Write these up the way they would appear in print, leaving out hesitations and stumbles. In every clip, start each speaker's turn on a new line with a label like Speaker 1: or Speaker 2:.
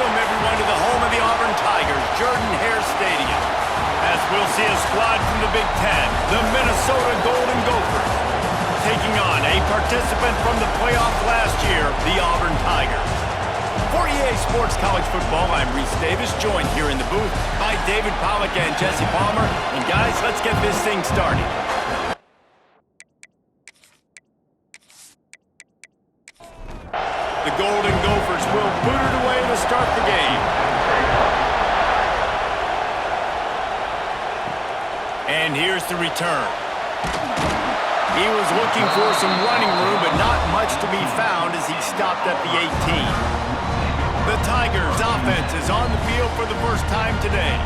Speaker 1: Welcome, everyone, to the home of the Auburn Tigers, Jordan-Hare Stadium. As we'll see a squad from the Big Ten, the Minnesota Golden Gophers, taking on a participant from the playoff last year, the Auburn Tigers. For EA Sports College Football, I'm Reese Davis, joined here in the booth by David Pollack and Jesse Palmer. And guys, let's get this thing started. The Golden Gophers will boot it away to start the game. And here's the return. He was looking for some running room, but not much to be found as he stopped at the 18. The Tigers' offense is on the field for the first time today.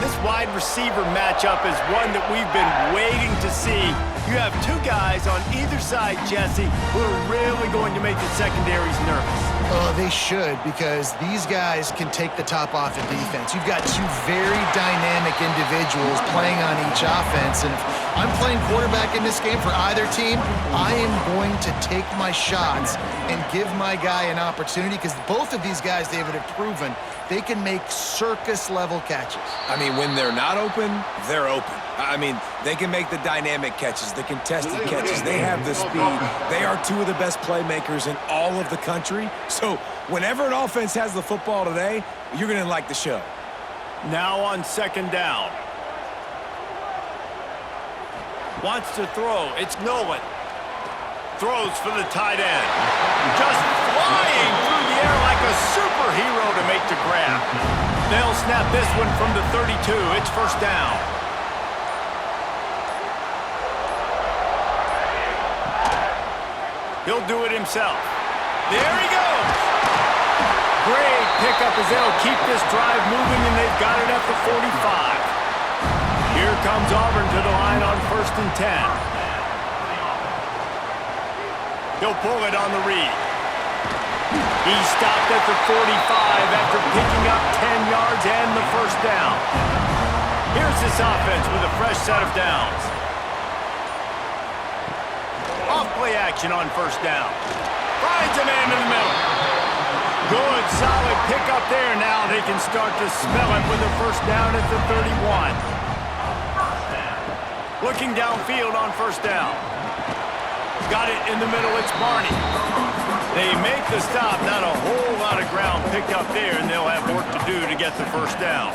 Speaker 1: This wide receiver matchup is one that we've been waiting to see. You have two guys on either side, Jesse, who are really going to make the secondaries nervous.
Speaker 2: Oh, they should, because these guys can take the top off the defense. You've got two very dynamic individuals playing on each offense, and if I'm playing quarterback in this game for either team, I am going to take my shots and give my guy an opportunity, because both of these guys, David, have proven they can make circus-level catches.
Speaker 3: I mean, when they're not open, they're open. I mean, they can make the dynamic catches, the contested catches. They have the speed. They are two of the best playmakers in all of the country. So whenever an offense has the football today, you're going to like the show.
Speaker 1: Now on second down. Wants to throw. It's Nolan. Throws for the tight end. Just flying through the air like a superhero to make the grab. They'll snap this one from the 32. It's first down. He'll do it himself. There he goes. Great pickup as they'll keep this drive moving, and they've got it at the 45. Here comes Auburn to the line on 1st and 10. He'll pull it on the read. He stopped at the 45 after picking up 10 yards and the first down. Here's this offense with a fresh set of downs. Off-play action on first down. Finds a man in the middle. Good, solid pickup there. Now they can start to smell it with a first down at the 31. Looking downfield on first down. Got it in the middle, it's Barney. They make the stop, not a whole lot of ground picked up there, and they'll have work to do to get the first down.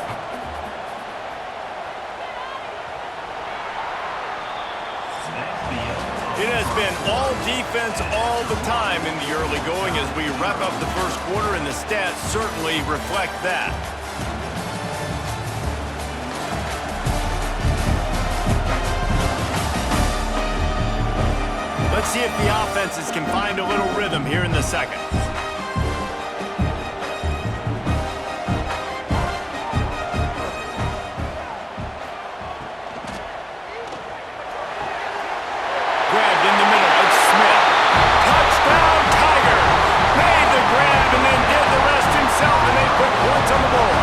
Speaker 1: It has been all defense all the time in the early going as we wrap up the first quarter, and the stats certainly reflect that. Let's see if the offenses can find a little rhythm here in the second. Grabbed in the middle, it's Smith. Touchdown, Tigers! Made the grab and then did the rest himself, and they put points on the board.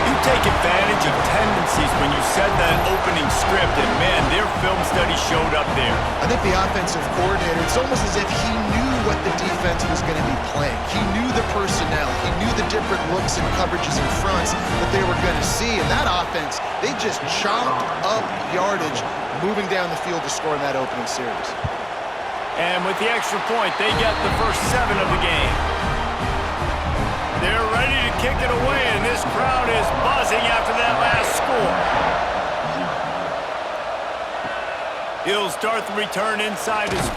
Speaker 1: You take advantage of tendencies when you set that opening script, and man, their film study showed up there.
Speaker 2: I think the offensive coordinator, it's almost as if he knew what the defense was going to be playing. He knew the personnel. He knew the different looks and coverages and fronts that they were going to see. And that offense, they just chopped up yardage moving down the field to score in that opening series.
Speaker 1: And with the extra point, they get the first 7 of the game. They're ready to kick it away, and this crowd is buzzing after that last score. He'll start the return inside his 5.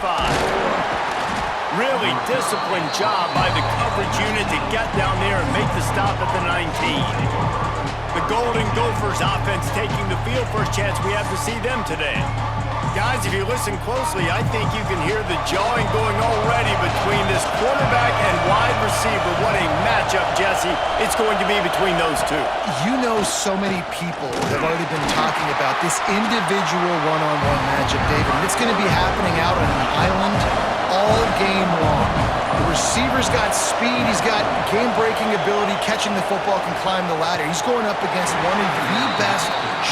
Speaker 1: Really disciplined job by the coverage unit to get down there and make the stop at the 19. The Golden Gophers offense taking the field. First chance we have to see them today. Guys, if you listen closely, I think you can hear the jawing going already between this quarterback and wide receiver. What a matchup, Jesse, it's going to be between those two.
Speaker 2: You know, so many people have already been talking about this individual one-on-one matchup, David, and it's going to be happening out on an island all game long. The receiver's got speed, he's got game-breaking ability, catching the football, can climb the ladder. He's going up against one of the best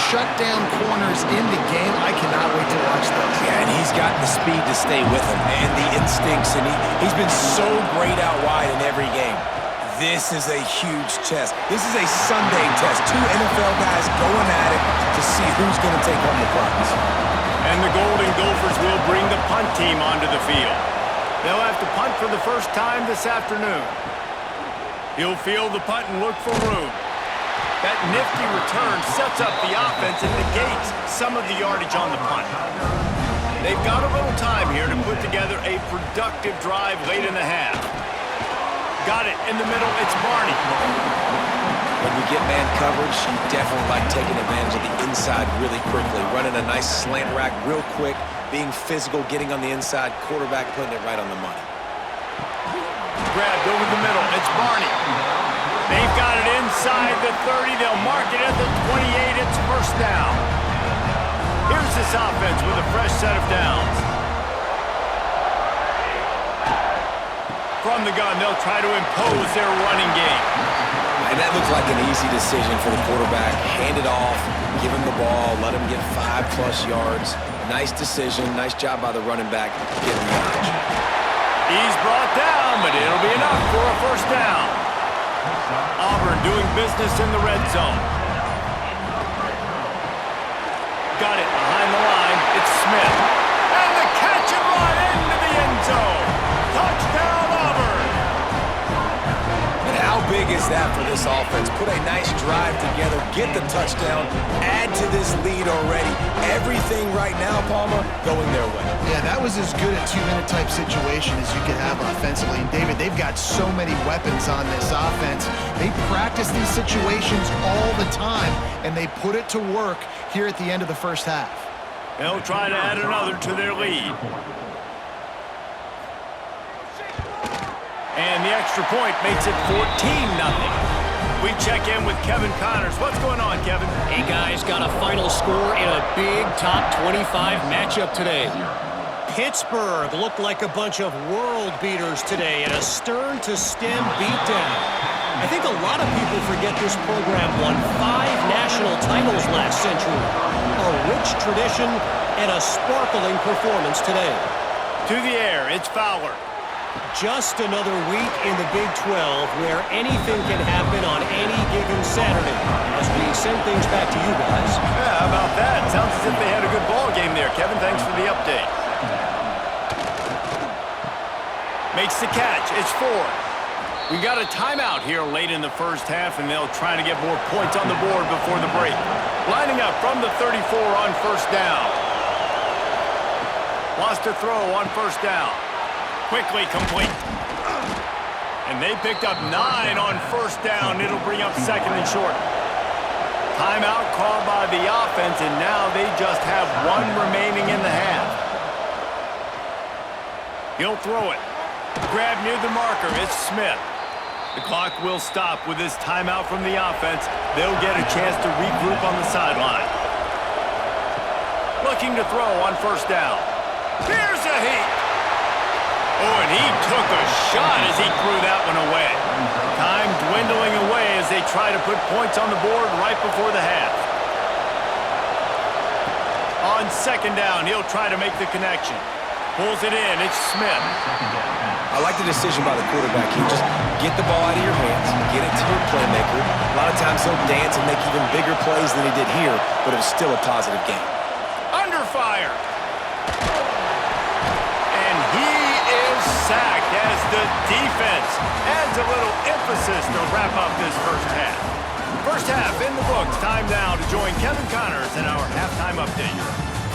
Speaker 2: shutdown corners in the game. I cannot wait to watch this.
Speaker 3: Yeah, and he's got the speed to stay with him and the instincts, and he's been so great out wide in every game. This is a huge test. This is a Sunday test. Two NFL guys going at it to see who's going to take home the prize.
Speaker 1: And the Golden Gophers will bring the punt team onto the field. They'll have to punt for the first time this afternoon. He'll field the punt and look for room. That nifty return sets up the offense and negates some of the yardage on the punt. They've got a little time here to put together a productive drive late in the half. Got it in the middle. It's Barney.
Speaker 3: When we get man coverage, you definitely like taking advantage of the inside really quickly. Running a nice slant rack real quick, being physical, getting on the inside, quarterback putting it right on the money.
Speaker 1: Grabbed over the middle. It's Barney. They've got it inside the 30. They'll mark it at the 28. It's first down. Here's this offense with a fresh set of downs. From the gun, they'll try to impose their running game.
Speaker 3: And that looks like an easy decision for the quarterback. Hand it off, give him the ball, let him get 5+ yards. Nice decision. Nice job by the running back getting the yardage.
Speaker 1: He's brought down, but it'll be enough for a first down. Auburn doing business in the red zone. Got it behind the line. It's Smith. And the catch and run into the end zone. Touchdown, Auburn.
Speaker 3: And how big is that for this offense? Put a nice drive together, get the touchdown, add to this lead already. Everything right now, Palmer, going their way.
Speaker 2: Yeah, that was as good a 2-minute type situation as you could have offensively. And David, they've got so many weapons on this offense. They practice these situations all the time, and they put it to work here at the end of the first half.
Speaker 1: They'll try to add another to their lead. And the extra point makes it 14-0. We check in with Kevin Connors. What's going on, Kevin?
Speaker 4: Hey, guys, got a final score in a big top 25 matchup today. Pittsburgh looked like a bunch of world beaters today in a stern-to-stem beatdown. I think a lot of people forget this program won 5 national titles last century. A rich tradition and a sparkling performance today.
Speaker 1: To the air, it's Fowler.
Speaker 4: Just another week in the Big 12 where anything can happen on any given Saturday. As we send things back to you guys.
Speaker 1: Yeah, how about that? Sounds as if they had a good ball game there. Kevin, thanks for the update. Makes the catch. It's Ford. We got a timeout here late in the first half, and they'll try to get more points on the board before the break. Lining up from the 34 on first down. Lost a throw on first down. Quickly complete. And they picked up 9 on first down. It'll bring up second and short. Timeout called by the offense, and now they just have 1 remaining in the half. He'll throw it. Grab near the marker. It's Smith. The clock will stop with this timeout from the offense. They'll get a chance to regroup on the sideline. Looking to throw on first down. Here's a heat. Oh, and he took a shot as he threw that one away. Time dwindling away as they try to put points on the board right before the half. On second down, he'll try to make the connection. Pulls it in. It's Smith.
Speaker 3: I like the decision by the quarterback here. Just get the ball out of your hands, get it to your playmaker. A lot of times he'll dance and make even bigger plays than he did here, but it was still a positive game.
Speaker 1: Under fire. And he is sacked as the defense adds a little emphasis to wrap up this first half. First half in the books. Time now to join Kevin Connors in our halftime update.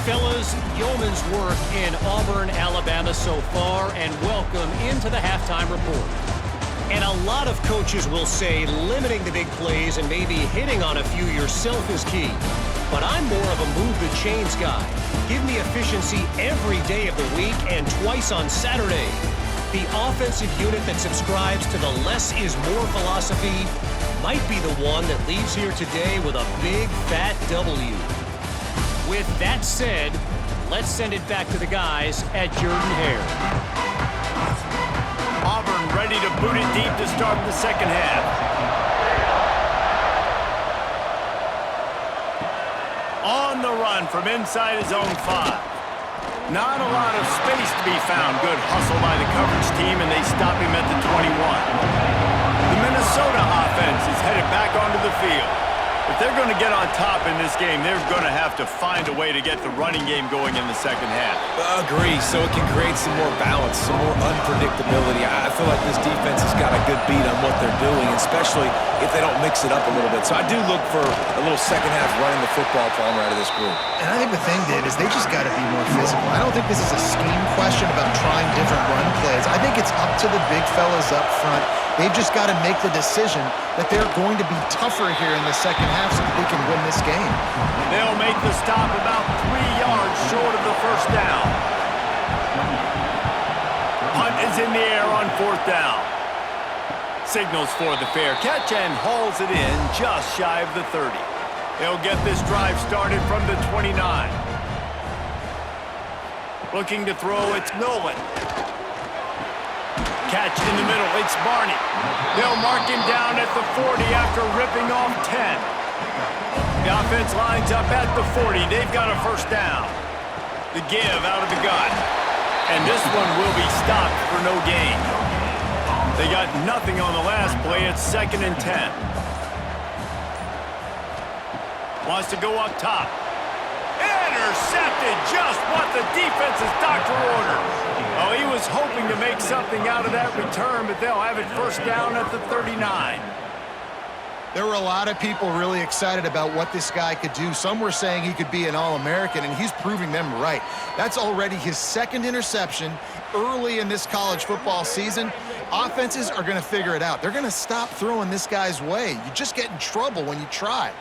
Speaker 4: Fellas, yeoman's work in Auburn, Alabama so far, and welcome into the halftime report. And a lot of coaches will say limiting the big plays and maybe hitting on a few yourself is key. But I'm more of a move the chains guy. Give me efficiency every day of the week and twice on Saturday. The offensive unit that subscribes to the less is more philosophy might be the one that leaves here today with a big fat W. With that said, let's send it back to the guys at Jordan-Hare.
Speaker 1: Auburn ready to boot it deep to start the second half. On the run from inside his own 5. Not a lot of space to be found. Good hustle by the coverage team, and they stop him at the 21. The If they're going to get on top in this game, they're going to have to find a way to get the running game going in the second half.
Speaker 3: Agree, so it can create some more balance, some more unpredictability. I feel like this defense has got a good beat on what they're doing, especially if they don't mix it up a little bit. So I do look for a little second half running the football Palmer out of this group.
Speaker 2: And I think the thing, Dave, is they just got to be more physical. I don't think this is a scheme question about trying different run plays. I think it's up to the big fellas up front. They've just got to make the decision that they're going to be tougher here in the second half so that they can win this game.
Speaker 1: They'll make the stop about 3 yards short of the first down. Hunt is in the air on 4th down. Signals for the fair catch and hauls it in just shy of the 30. They'll get this drive started from the 29. Looking to throw, it's Nolan. Catch in the middle, it's Barney. They'll mark him down at the 40 after ripping off 10. The offense lines up at the 40. They've got a first down. The give out of the gun. And this one will be stopped for no gain. They got nothing on the last play. It's 2nd and 10. Wants to go up top. Intercepted, just what the defense's doctor ordered. Oh, he was hoping to make something out of that return, but they'll have it first down at the 39.
Speaker 2: There were a lot of people really excited about what this guy could do. Some were saying he could be an All-American, and he's proving them right. That's already his 2nd interception early in this college football season. Offenses are going to figure it out. They're going to stop throwing this guy's way. You just get in trouble when you try.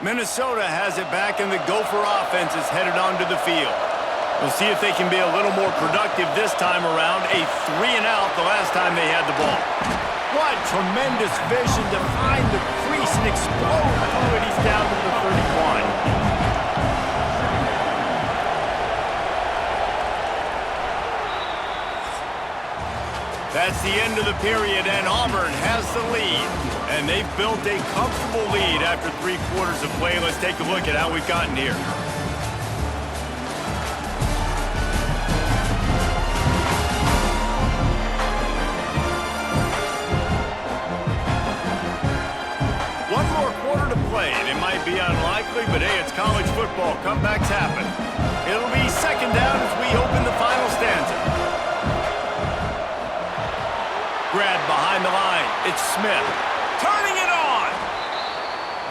Speaker 1: Minnesota has it back, and the Gopher offense is headed onto the field. We'll see if they can be a little more productive this time around. A 3-and-out the last time they had the ball. What tremendous vision to find the crease and explode through it. He's down to the 31. That's the end of the period, and Auburn has the lead. And they've built a comfortable lead after 3 quarters of play. Let's take a look at how we've gotten here. One more quarter to play, and it might be unlikely, but hey, it's college football. Comebacks happen. It'll be 2nd down as we open the final stanza. Grab behind the line. It's Smith. Turning it on.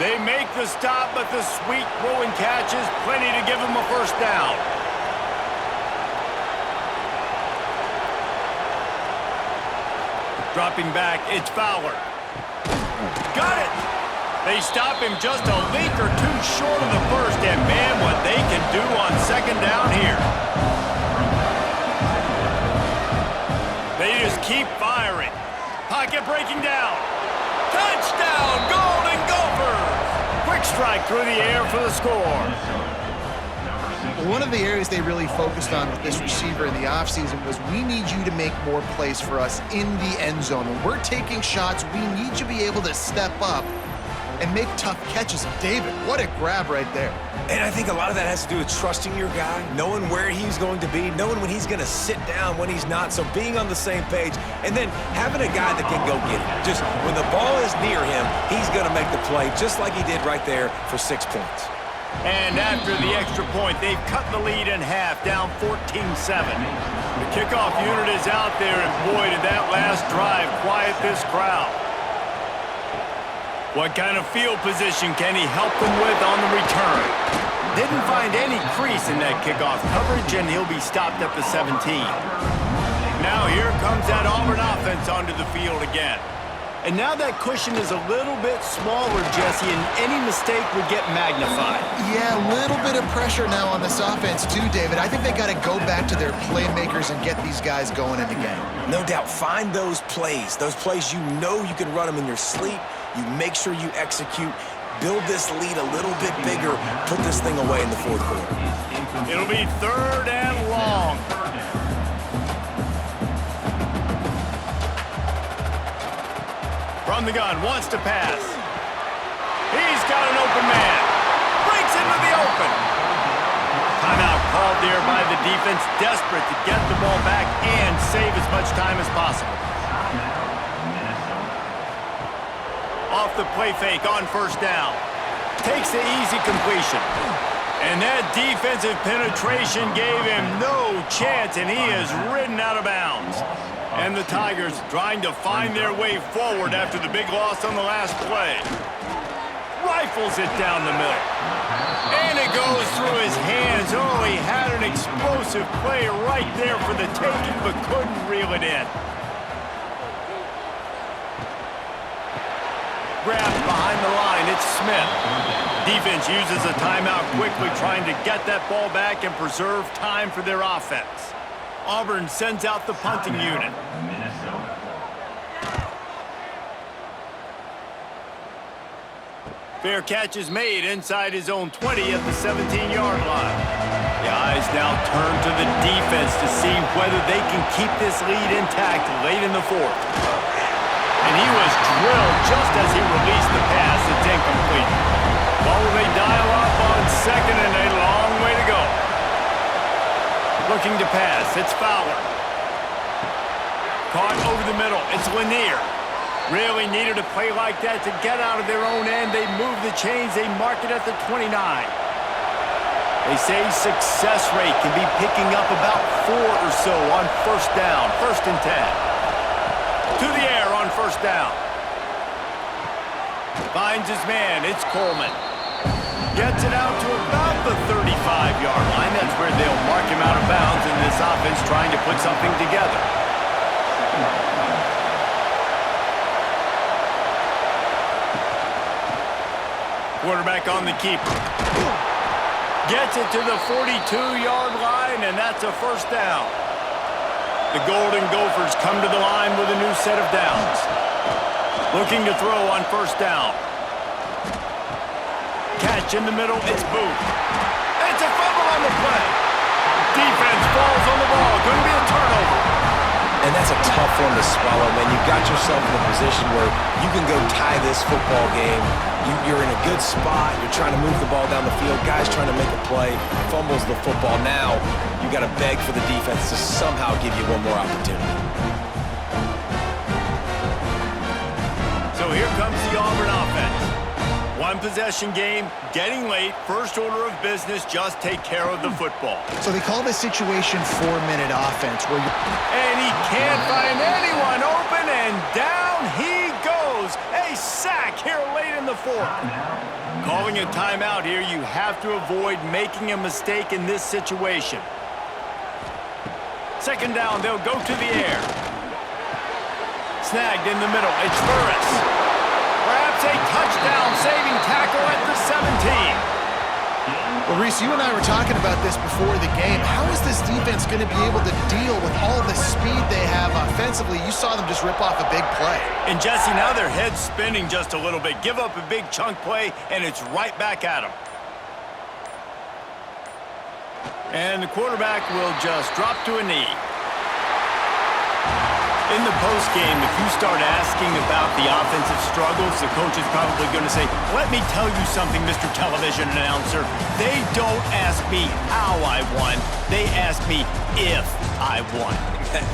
Speaker 1: They make the stop, but the sweet throwing catch is plenty to give them a first down. Dropping back, it's Fowler. Got it. They stop him just a link or two short of the first, and man, what they can do on 2nd down here. They just keep firing. Pocket breaking down. Touchdown, Golden Gophers! Quick strike through the air for the score.
Speaker 2: One of the areas they really focused on with this receiver in the offseason was we need you to make more plays for us in the end zone. When we're taking shots, we need you to be able to step up and make tough catches. David, what a grab right there.
Speaker 3: And I think a lot of that has to do with trusting your guy, knowing where he's going to be, knowing when he's going to sit down, when he's not, so being on the same page, and then having a guy that can go get it. Just when the ball is near him, he's going to make the play, just like he did right there for 6 points.
Speaker 1: And after the extra point, they've cut the lead in half, down 14-7. The kickoff unit is out there, and boy, did that last drive quiet this crowd. What kind of field position can he help them with on the return? Didn't find any crease in that kickoff coverage, and he'll be stopped at the 17. Now here comes that Auburn offense onto the field again. And now that cushion is a little bit smaller, Jesse, and any mistake would get magnified.
Speaker 2: Yeah, a little bit of pressure now on this offense too, David. I think they got to go back to their playmakers and get these guys going in the game.
Speaker 3: No doubt, find those plays you know you can run them in your sleep. You make sure you execute, build this lead a little bit bigger, put this thing away in the 4th quarter.
Speaker 1: It'll be 3rd and long. From the gun, wants to pass. He's got an open man. Breaks into the open. Timeout called there by the defense, desperate to get the ball back and save as much time as possible. Off off the play fake on first down. Takes the easy completion. And that defensive penetration gave him no chance, and he is ridden out of bounds. And the Tigers trying to find their way forward after the big loss on the last play. Rifles it down the middle. And it goes through his hands. Oh, he had an explosive play right there for the taking, but couldn't reel it in. Grabbed behind the line, it's Smith. Defense uses a timeout quickly, trying to get that ball back and preserve time for their offense. Auburn sends out the punting unit. Fair catch is made inside his own 20 at the 17-yard line. The eyes now turn to the defense to see whether they can keep this lead intact late in the fourth. And he was drilled just as he released the pass. It's incomplete. Well, they dial up on second and a long way to go. Looking to pass. It's Fowler. Caught over the middle. It's Lanier. Really needed a play like that to get out of their own end. They move the chains. They mark it at the 29. They say success rate can be picking up about 4 or so on first down. 1st and 10. To the air on first down. Finds his man. It's Coleman. Gets it out to about the 35-yard line. That's where they'll mark him out of bounds in this offense trying to put something together. Quarterback on the keeper. Gets it to the 42-yard line, and that's a first down. The Golden Gophers come to the line with a new set of downs. Looking to throw on first down. Catch in the middle, it's Booth. It's a fumble on the play. Defense falls on the ball. Going to be a turnover.
Speaker 3: And that's a tough one to swallow, man. You've got yourself in a position where you can go tie this football game. You're in a good spot. You're trying to move the ball down the field. Guys trying to make a play. Fumbles the football. Now you got to beg for the defense to somehow give you one more opportunity.
Speaker 1: So here comes the Auburn offense. One possession game, getting late. First order of business, just take care of the football.
Speaker 2: So they call this situation 4-minute offense where you...
Speaker 1: And he can't find anyone open, and down he goes. A sack here late in the fourth. Calling a timeout here, you have to avoid making a mistake in this situation. Second down, they'll go to the air. Snagged in the middle, it's Burris. Perhaps a touchdown-saving tackle at the 17.
Speaker 2: Well, Reese, you and I were talking about this before the game. How is this defense going to be able to deal with all the speed they have offensively? You saw them just rip off a big play.
Speaker 1: And Jesse, now their head's spinning just a little bit. Give up a big chunk play, and it's right back at them. And the quarterback will just drop to a knee. In the postgame, if you start asking about the offensive struggles, the coach is probably going to say, let me tell you something, Mr. Television Announcer. They don't ask me how I won. They ask me if I won.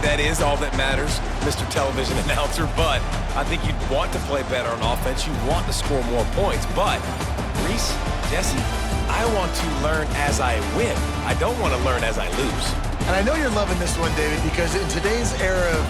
Speaker 3: That is all that matters, Mr. Television Announcer, but I think you'd want to play better on offense. You want to score more points, but Reese, Jesse, I want to learn as I win. I don't want to learn as I lose.
Speaker 2: And I know you're loving this one, David, because in today's era of